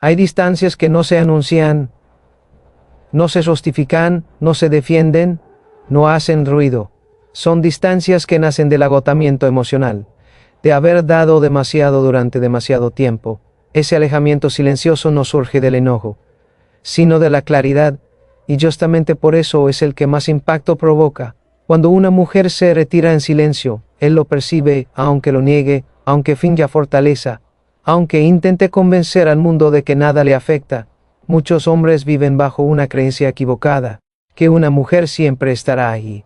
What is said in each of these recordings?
Hay distancias que no se anuncian, no se justifican, no se defienden, no hacen ruido. Son distancias que nacen del agotamiento emocional, de haber dado demasiado durante demasiado tiempo. Ese alejamiento silencioso no surge del enojo, sino de la claridad, y justamente por eso es el que más impacto provoca. Cuando una mujer se retira en silencio, él lo percibe, aunque lo niegue, aunque finja fortaleza, aunque intente convencer al mundo de que nada le afecta. Muchos hombres viven bajo una creencia equivocada, que una mujer siempre estará ahí,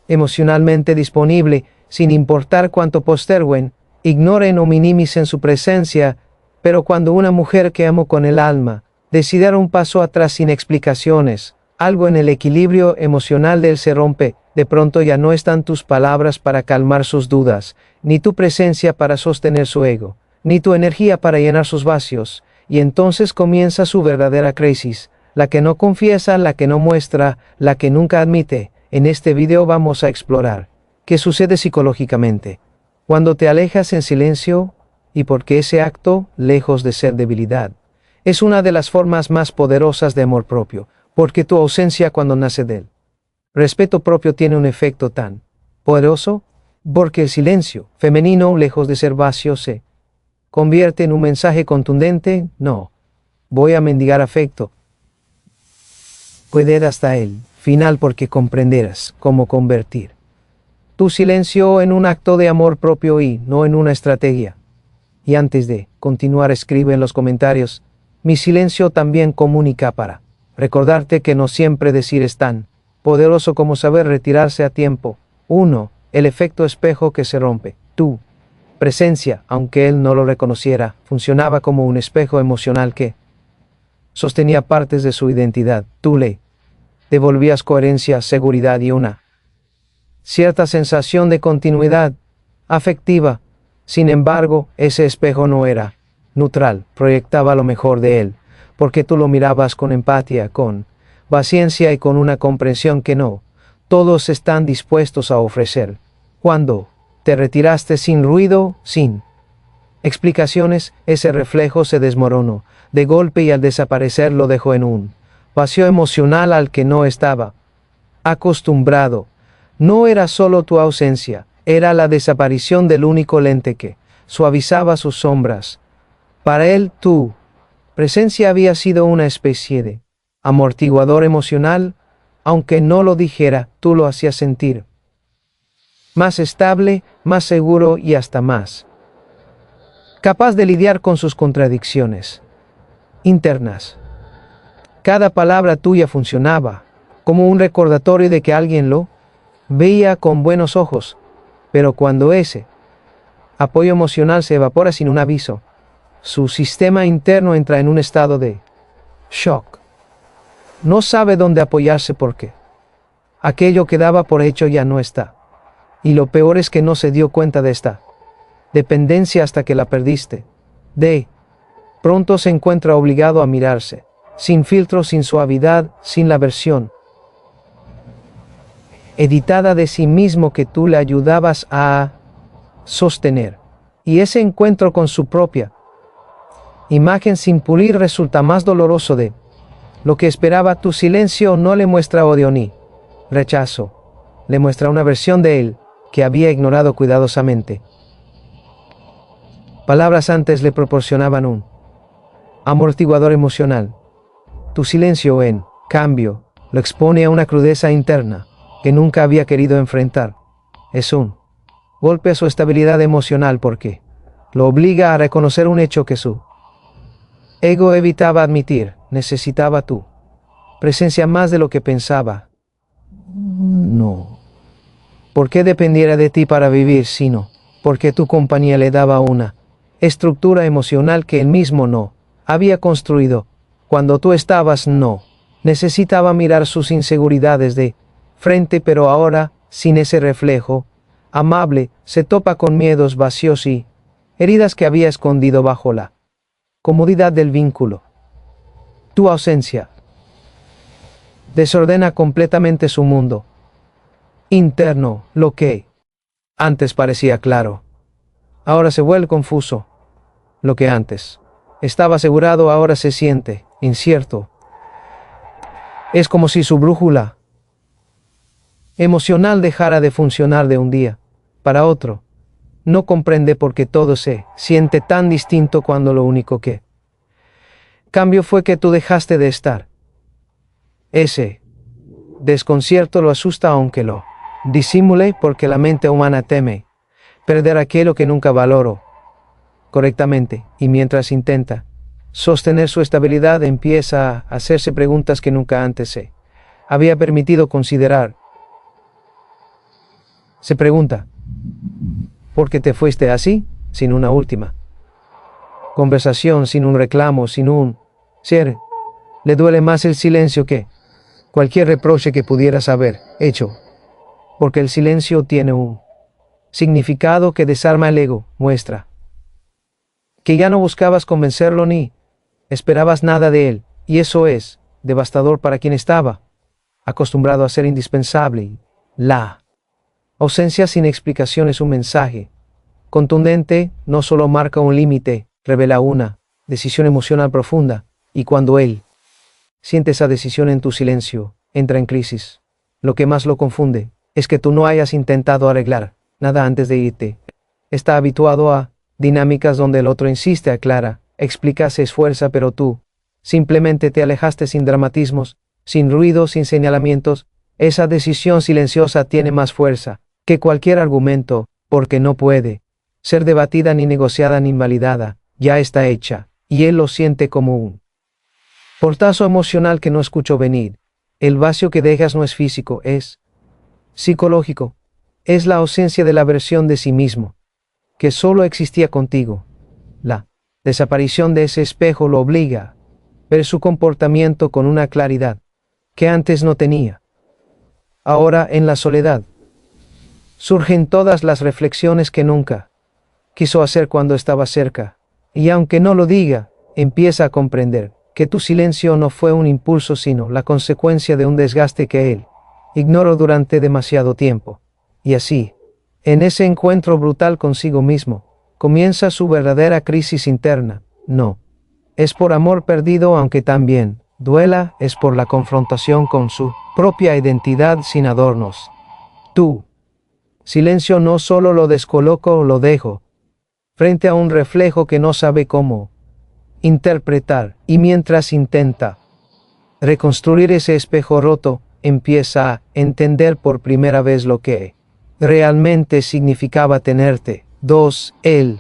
emocionalmente disponible, sin importar cuánto posterguen, ignoren o minimicen su presencia. Pero cuando una mujer que amo con el alma decide dar un paso atrás sin explicaciones, algo en el equilibrio emocional de él se rompe. De pronto ya no están tus palabras para calmar sus dudas, ni tu presencia para sostener su ego, ni tu energía para llenar sus vacíos, y entonces comienza su verdadera crisis, la que no confiesa, la que no muestra, la que nunca admite. En este video vamos a explorar qué sucede psicológicamente cuando te alejas en silencio, y por qué ese acto, lejos de ser debilidad, es una de las formas más poderosas de amor propio, porque tu ausencia cuando nace de él. Respeto propio tiene un efecto tan poderoso, porque el silencio femenino, lejos de ser vacío, se convierte en un mensaje contundente: no voy a mendigar afecto. Puede ir hasta el final, porque comprenderás cómo convertir tu silencio en un acto de amor propio y no en una estrategia. Y antes de continuar, escribe en los comentarios: mi silencio también comunica, para recordarte que no siempre decir es tan poderoso como saber retirarse a tiempo. 1. El efecto espejo que se rompe. Tu presencia, aunque él no lo reconociera, funcionaba como un espejo emocional que sostenía partes de su identidad. Tú le devolvías coherencia, seguridad y una cierta sensación de continuidad afectiva. Sin embargo, ese espejo no era neutral, proyectaba lo mejor de él, porque tú lo mirabas con empatía, con paciencia y con una comprensión que no todos están dispuestos a ofrecer. Cuando te retiraste sin ruido, sin explicaciones, ese reflejo se desmoronó de golpe, y al desaparecer lo dejó en un vacío emocional al que no estaba acostumbrado. No era solo tu ausencia, era la desaparición del único lente que suavizaba sus sombras. Para él, tu presencia había sido una especie de amortiguador emocional. Aunque no lo dijera, tú lo hacías sentir más estable, más seguro y hasta más capaz de lidiar con sus contradicciones internas. Cada palabra tuya funcionaba como un recordatorio de que alguien lo veía con buenos ojos. Pero cuando ese apoyo emocional se evapora sin un aviso, su sistema interno entra en un estado de shock. No sabe dónde apoyarse, porque aquello que daba por hecho ya no está. Y lo peor es que no se dio cuenta de esta dependencia hasta que la perdiste. De pronto se encuentra obligado a mirarse, sin filtro, sin suavidad, sin la versión editada de sí mismo que tú le ayudabas a sostener. Y ese encuentro con su propia imagen sin pulir resulta más doloroso de lo que esperaba. Tu silencio no le muestra odio ni rechazo, le muestra una versión de él que había ignorado cuidadosamente. Palabras antes le proporcionaban un amortiguador emocional. Tu silencio, en cambio, lo expone a una crudeza interna que nunca había querido enfrentar. Es un golpe a su estabilidad emocional, porque lo obliga a reconocer un hecho que su ego evitaba admitir: necesitaba tu presencia más de lo que pensaba. No porque dependiera de ti para vivir, sino porque tu compañía le daba una estructura emocional que él mismo no había construido. Cuando tú estabas, no necesitaba mirar sus inseguridades de frente, pero ahora, sin ese reflejo amable, se topa con miedos vacíos y heridas que había escondido bajo la comodidad del vínculo. Tu ausencia desordena completamente su mundo interno. Lo que antes parecía claro, ahora se vuelve confuso. Lo que antes estaba asegurado, ahora se siente incierto. Es como si su brújula emocional dejara de funcionar de un día para otro. No comprende por qué todo se siente tan distinto cuando lo único que cambio fue que tú dejaste de estar. Ese desconcierto lo asusta aunque lo disimule, porque la mente humana teme perder aquello que nunca valoró correctamente, y mientras intenta sostener su estabilidad empieza a hacerse preguntas que nunca antes se había permitido considerar. Se pregunta, ¿por qué te fuiste así, sin una última conversación, sin un reclamo, sin un cierre? Le duele más el silencio que cualquier reproche que pudieras haber hecho, porque el silencio tiene un significado que desarma el ego, muestra que ya no buscabas convencerlo ni esperabas nada de él, y eso es devastador para quien estaba acostumbrado a ser indispensable. La ausencia sin explicación es un mensaje contundente, no solo marca un límite, revela una decisión emocional profunda, y cuando él siente esa decisión en tu silencio, entra en crisis. Lo que más lo confunde es que tú no hayas intentado arreglar nada antes de irte. Está habituado a dinámicas donde el otro insiste, aclara, explica, se esfuerza, pero tú simplemente te alejaste sin dramatismos, sin ruido, sin señalamientos. Esa decisión silenciosa tiene más fuerza que cualquier argumento, porque no puede ser debatida ni negociada ni invalidada, ya está hecha, y él lo siente como un portazo emocional que no escuchó venir. El vacío que dejas no es físico, es psicológico. Es la ausencia de la versión de sí mismo que solo existía contigo. La desaparición de ese espejo lo obliga a ver su comportamiento con una claridad que antes no tenía. Ahora, en la soledad, surgen todas las reflexiones que nunca quiso hacer cuando estaba cerca, y aunque no lo diga, empieza a comprender que tu silencio no fue un impulso sino la consecuencia de un desgaste que él ignoró durante demasiado tiempo. Y así, en ese encuentro brutal consigo mismo, comienza su verdadera crisis interna. No es por amor perdido, aunque también duela, es por la confrontación con su propia identidad sin adornos. Tu silencio no solo lo descoloco, lo dejo frente a un reflejo que no sabe cómo interpretar, y mientras intenta reconstruir ese espejo roto, empieza a entender por primera vez lo que realmente significaba tenerte. 2. El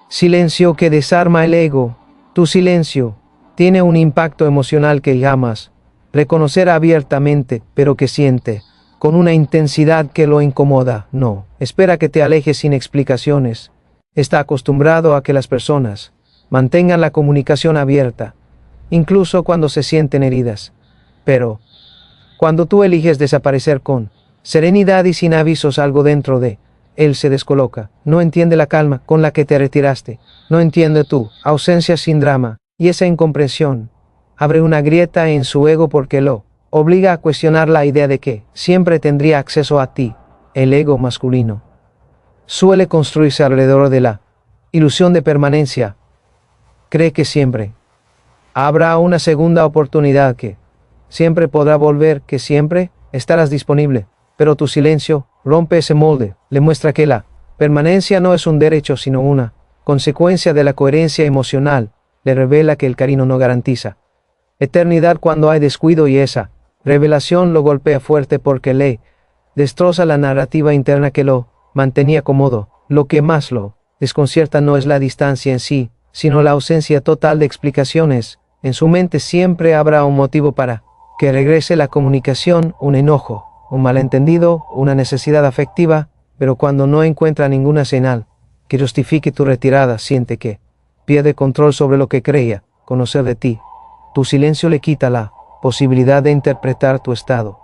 silencio que desarma el ego. Tu silencio tiene un impacto emocional que jamás reconocerá abiertamente, pero que siente con una intensidad que lo incomoda. No espera que te alejes sin explicaciones. Está acostumbrado a que las personas mantengan la comunicación abierta, incluso cuando se sienten heridas. Pero cuando tú eliges desaparecer con serenidad y sin avisos, algo dentro de él se descoloca. No entiende la calma con la que te retiraste. No entiende tu ausencia sin drama. Y esa incomprensión abre una grieta en su ego porque lo obliga a cuestionar la idea de que siempre tendría acceso a ti. El ego masculino suele construirse alrededor de la ilusión de permanencia. Cree que siempre habrá una segunda oportunidad, que siempre podrá volver, que siempre estarás disponible. Pero tu silencio rompe ese molde, le muestra que la permanencia no es un derecho sino una consecuencia de la coherencia emocional, le revela que el cariño no garantiza eternidad cuando hay descuido, y esa revelación lo golpea fuerte porque le destroza la narrativa interna que lo mantenía cómodo. Lo que más lo desconcierta no es la distancia en sí, sino la ausencia total de explicaciones. En su mente siempre habrá un motivo para que regrese la comunicación, un enojo, un malentendido, una necesidad afectiva, pero cuando no encuentra ninguna señal que justifique tu retirada, siente que pierde control sobre lo que creía conocer de ti. Tu silencio le quita la posibilidad de interpretar tu estado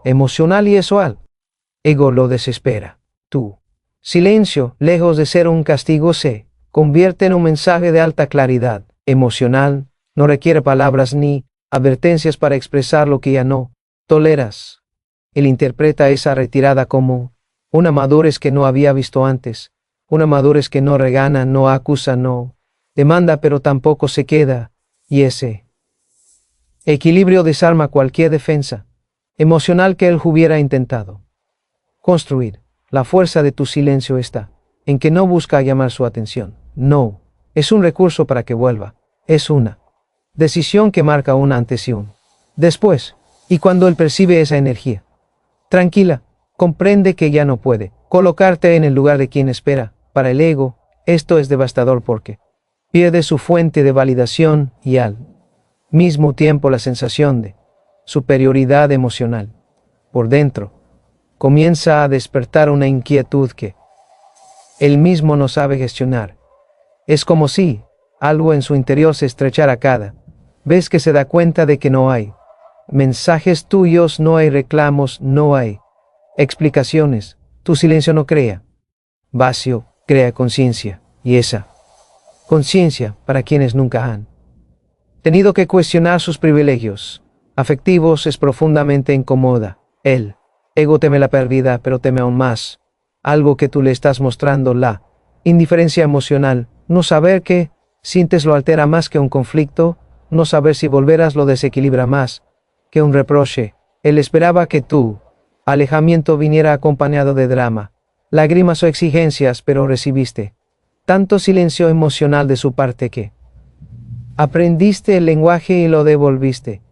emocional, y eso al ego lo desespera. Tu silencio, lejos de ser un castigo, se convierte en un mensaje de alta claridad emocional. No requiere palabras ni advertencias para expresar lo que ya no toleras. Él interpreta esa retirada como una madurez que no había visto antes, una madurez que no regana, no acusa, no demanda pero tampoco se queda, y ese equilibrio desarma cualquier defensa emocional que él hubiera intentado construir. La fuerza de tu silencio está en que no busca llamar su atención. No, es un recurso para que vuelva. Es una decisión que marca un antes y un después. Y cuando él percibe esa energía tranquila, comprende que ya no puede colocarte en el lugar de quien espera. Para el ego, esto es devastador porque pierde su fuente de validación y al mismo tiempo la sensación de superioridad emocional. Por dentro, comienza a despertar una inquietud que él mismo no sabe gestionar. Es como si algo en su interior se estrechara cada vez que se da cuenta de que no hay mensajes tuyos, no hay reclamos, no hay explicaciones. Tu silencio no crea vacío, crea conciencia, y esa conciencia, para quienes nunca han tenido que cuestionar sus privilegios afectivos, es profundamente incómoda. El ego teme la pérdida, pero teme aún más algo que tú le estás mostrando, la indiferencia emocional. No saber qué sientes lo altera más que un conflicto, no saber si volverás lo desequilibra más que un reproche. Él esperaba que tu alejamiento viniera acompañado de drama, lágrimas o exigencias, pero recibiste tanto silencio emocional de su parte que aprendiste el lenguaje y lo devolviste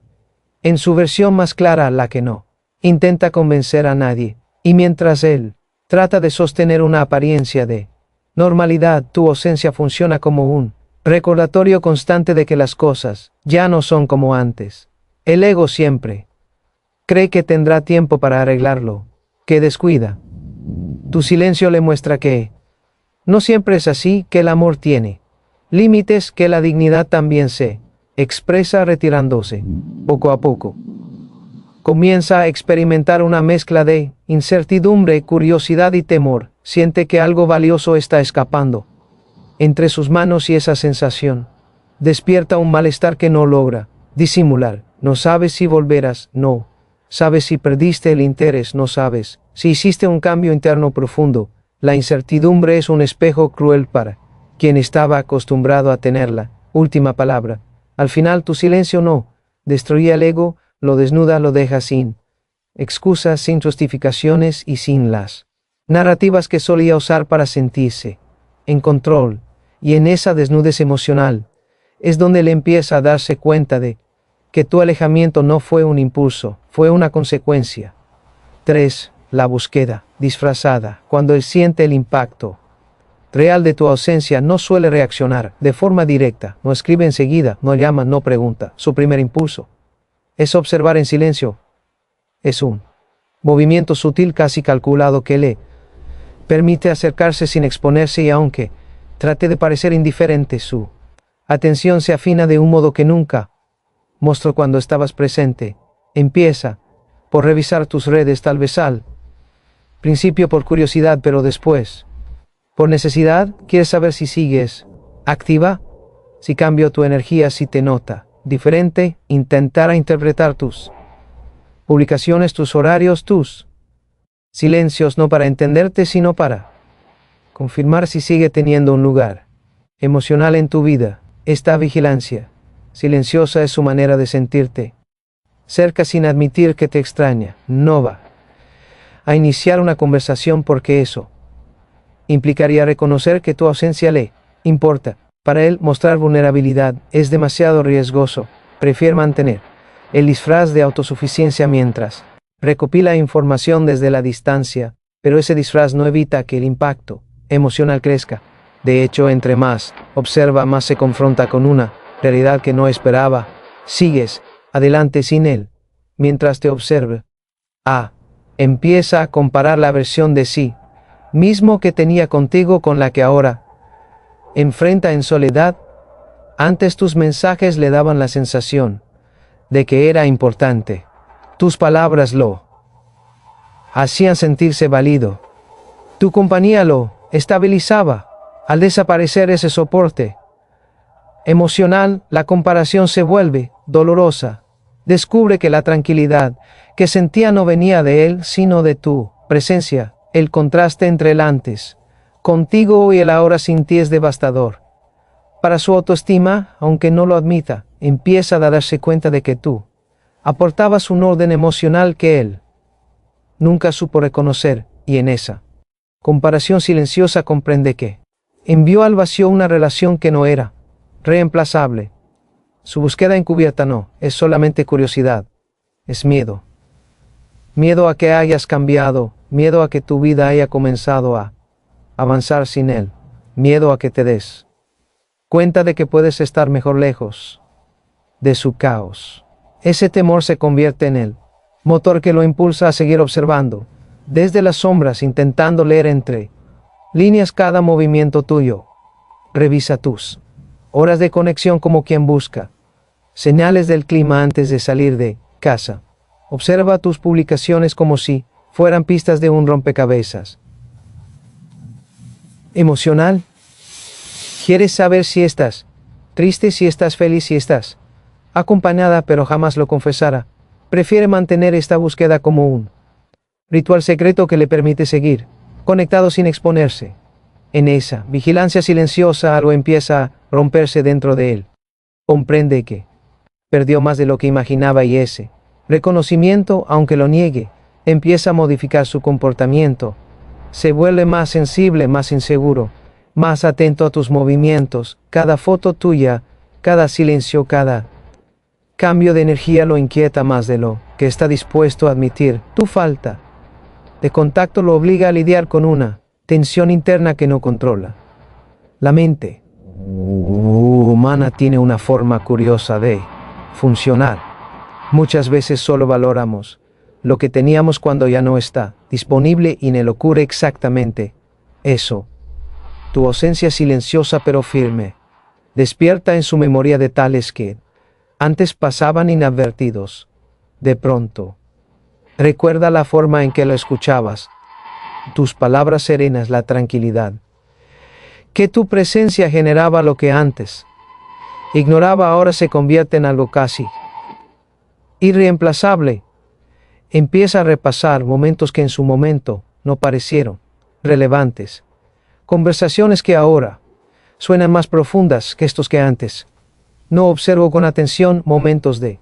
en su versión más clara, la que no intenta convencer a nadie. Y mientras él trata de sostener una apariencia de normalidad, tu ausencia funciona como un recordatorio constante de que las cosas ya no son como antes. El ego siempre cree que tendrá tiempo para arreglarlo, que descuida. Tu silencio le muestra que no siempre es así, que el amor tiene límites, que la dignidad también se expresa retirándose. Poco a poco comienza a experimentar una mezcla de incertidumbre, curiosidad y temor. Siente que algo valioso está escapando entre sus manos y esa sensación despierta un malestar que no logra disimular. No sabes si volverás, no sabes si perdiste el interés, no sabes si hiciste un cambio interno profundo. La incertidumbre es un espejo cruel para quien estaba acostumbrado a tener la última palabra. Al final tu silencio no destruye al ego, lo desnuda, lo deja sin excusas, sin justificaciones y sin las narrativas que solía usar para sentirse en control. Y en esa desnudez emocional es donde él empieza a darse cuenta de que tu alejamiento no fue un impulso, fue una consecuencia. 3. La búsqueda disfrazada. Cuando él siente el impacto real de tu ausencia, no suele reaccionar de forma directa, no escribe enseguida, no llama, no pregunta. Su primer impulso es observar en silencio. Es un movimiento sutil, casi calculado, que le permite acercarse sin exponerse, y aunque trate de parecer indiferente, su atención se afina de un modo que nunca mostró cuando estabas presente. Empieza por revisar tus redes, tal vez al principio por curiosidad, pero después por necesidad. Quieres saber si sigues activa, si cambió tu energía, si te nota diferente. Intentará interpretar tus publicaciones, tus horarios, tus silencios, no para entenderte, sino para confirmar si sigue teniendo un lugar emocional en tu vida. Esta vigilancia silenciosa es su manera de sentirte cerca sin admitir que te extraña. No va a iniciar una conversación porque eso implicaría reconocer que tu ausencia le importa. Para él, mostrar vulnerabilidad es demasiado riesgoso. Prefiere mantener el disfraz de autosuficiencia mientras recopila información desde la distancia, pero ese disfraz no evita que el impacto emocional crezca. De hecho, entre más observa, más se confronta con una realidad que no esperaba. Sigues adelante sin él. Mientras te observa, empieza a comparar la versión de sí mismo que tenía contigo con la que ahora enfrenta en soledad. Antes tus mensajes le daban la sensación de que era importante. Tus palabras lo hacían sentirse válido. Tu compañía lo estabilizaba. Al desaparecer ese soporte emocional, la comparación se vuelve dolorosa. Descubre que la tranquilidad que sentía no venía de él, sino de tu presencia. El contraste entre el antes contigo y el ahora sin ti es devastador. Para su autoestima, aunque no lo admita, empieza a darse cuenta de que tú aportabas un orden emocional que él nunca supo reconocer, y en esa comparación silenciosa comprende que envió al vacío una relación que no era reemplazable. Su búsqueda encubierta no es solamente curiosidad, es miedo. Miedo a que hayas cambiado, miedo a que tu vida haya comenzado a avanzar sin él, miedo a que te des cuenta de que puedes estar mejor lejos de su caos. Ese temor se convierte en el motor que lo impulsa a seguir observando, desde las sombras, intentando leer entre líneas cada movimiento tuyo. Revisa tus horas de conexión como quien busca señales del clima antes de salir de casa. Observa tus publicaciones como si fueran pistas de un rompecabezas emocional. ¿Quieres saber si estás triste, si estás feliz, si estás acompañada, pero jamás lo confesará? Prefiere mantener esta búsqueda como un ritual secreto que le permite seguir conectado sin exponerse. En esa vigilancia silenciosa algo empieza a romperse dentro de él. Comprende que perdió más de lo que imaginaba y ese reconocimiento, aunque lo niegue, empieza a modificar su comportamiento. Se vuelve más sensible, más inseguro, más atento a tus movimientos. Cada foto tuya, cada silencio, cada cambio de energía lo inquieta más de lo que está dispuesto a admitir. Tu falta de contacto lo obliga a lidiar con una tensión interna que no controla. La mente humana tiene una forma curiosa de funcionar. Muchas veces solo valoramos lo que teníamos cuando ya no está disponible, y en él ocurre exactamente eso. Tu ausencia silenciosa pero firme despierta en su memoria detalles que antes pasaban inadvertidos. De pronto, recuerda la forma en que lo escuchabas, tus palabras serenas, la tranquilidad que tu presencia generaba. Lo que antes ignoraba ahora se convierte en algo casi irreemplazable. Empieza a repasar momentos que en su momento no parecieron relevantes, conversaciones que ahora suenan más profundas que estos que antes no observo con atención, momentos de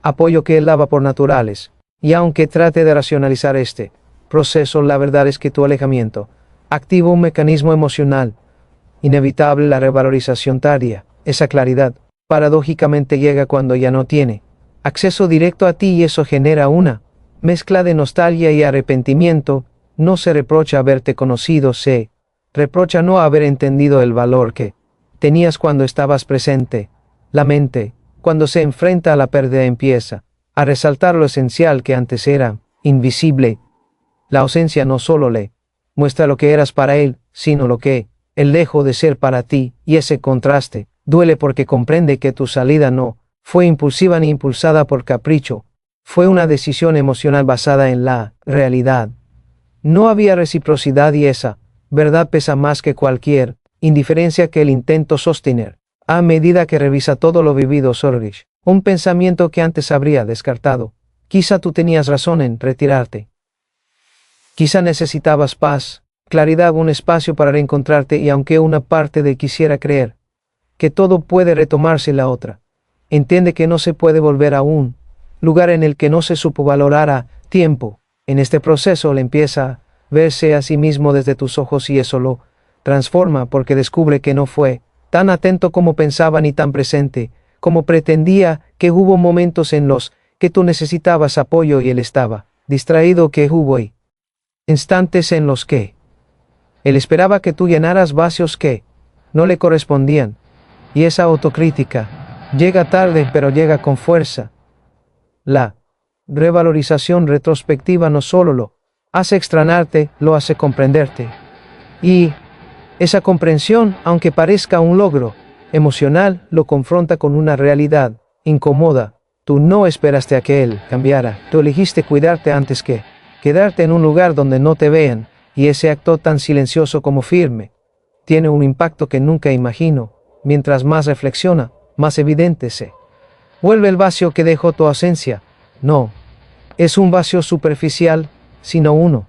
apoyo que él daba por naturales. Y aunque trate de racionalizar este proceso, la verdad es que tu alejamiento activa un mecanismo emocional inevitable, la revalorización tardía. Esa claridad paradójicamente llega cuando ya no tiene acceso directo a ti, y eso genera una mezcla de nostalgia y arrepentimiento. No se reprocha haberte conocido, se reprocha no haber entendido el valor que tenías cuando estabas presente. La mente, cuando se enfrenta a la pérdida, empieza a resaltar lo esencial que antes era invisible. La ausencia no solo le muestra lo que eras para él, sino lo que él dejó de ser para ti, y ese contraste duele porque comprende que tu salida no fue impulsiva ni impulsada por capricho, fue una decisión emocional basada en la realidad. No había reciprocidad, y esa verdad pesa más que cualquier indiferencia que el intento sostener. A medida que revisa todo lo vivido, Sorrich, un pensamiento que antes habría descartado. Quizá tú tenías razón en retirarte. Quizá necesitabas paz, claridad, un espacio para reencontrarte, y aunque una parte de quisiera creer que todo puede retomarse, la otra entiende que no se puede volver a un lugar en el que no se supo valorar a tiempo. En este proceso le empieza a verse a sí mismo desde tus ojos, y eso lo transforma porque descubre que no fue tan atento como pensaba ni tan presente como pretendía, que hubo momentos en los que tú necesitabas apoyo y él estaba distraído, que hubo instantes en los que él esperaba que tú llenaras vacíos que no le correspondían, y esa autocrítica llega tarde pero llega con fuerza. La revalorización retrospectiva no solo lo hace extrañarte, lo hace comprenderte. Y esa comprensión, aunque parezca un logro emocional, lo confronta con una realidad incómoda. Tú no esperaste a que él cambiara, tú elegiste cuidarte antes que quedarte en un lugar donde no te vean, y ese acto tan silencioso como firme tiene un impacto que nunca imagino. Mientras más reflexiona, más evidente se vuelve el vacío que dejó tu ausencia. No es un vacío superficial, sino uno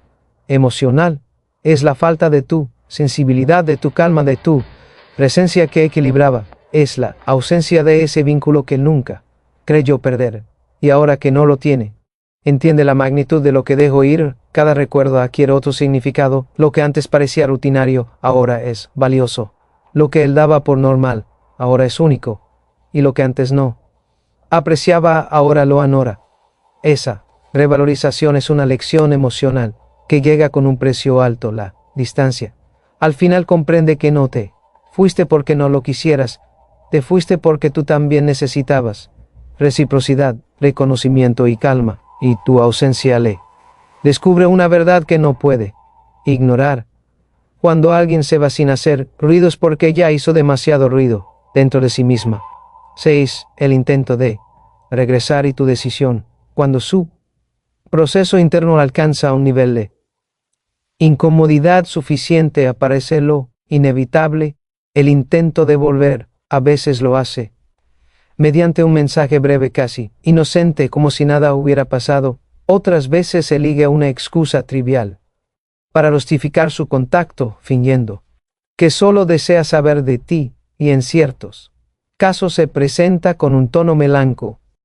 emocional. Es la falta de tu sensibilidad, de tu calma, de tu Presencia que equilibraba, es la ausencia de ese vínculo que nunca creyó perder, y ahora que no lo tiene, entiende la magnitud de lo que dejó ir, cada recuerdo adquiere otro significado, lo que antes parecía rutinario, ahora es valioso. Lo que él daba por normal, ahora es único, y lo que antes no apreciaba, ahora lo anora. Esa revalorización es una lección emocional que llega con un precio alto, la distancia. Al final comprende que no te fuiste porque no lo quisieras, te fuiste porque tú también necesitabas reciprocidad, reconocimiento y calma, y tu ausencia le descubre una verdad que no puede ignorar. Cuando alguien se va sin hacer ruido es porque ya hizo demasiado ruido dentro de sí misma. 6. El intento de regresar y tu decisión. Cuando su proceso interno alcanza un nivel de incomodidad suficiente, aparece lo inevitable, el intento de volver. A veces lo hace mediante un mensaje breve, casi inocente, como si nada hubiera pasado. Otras veces elige una excusa trivial para justificar su contacto, fingiendo que solo desea saber de ti, y en ciertos casos se presenta con un tono melanco,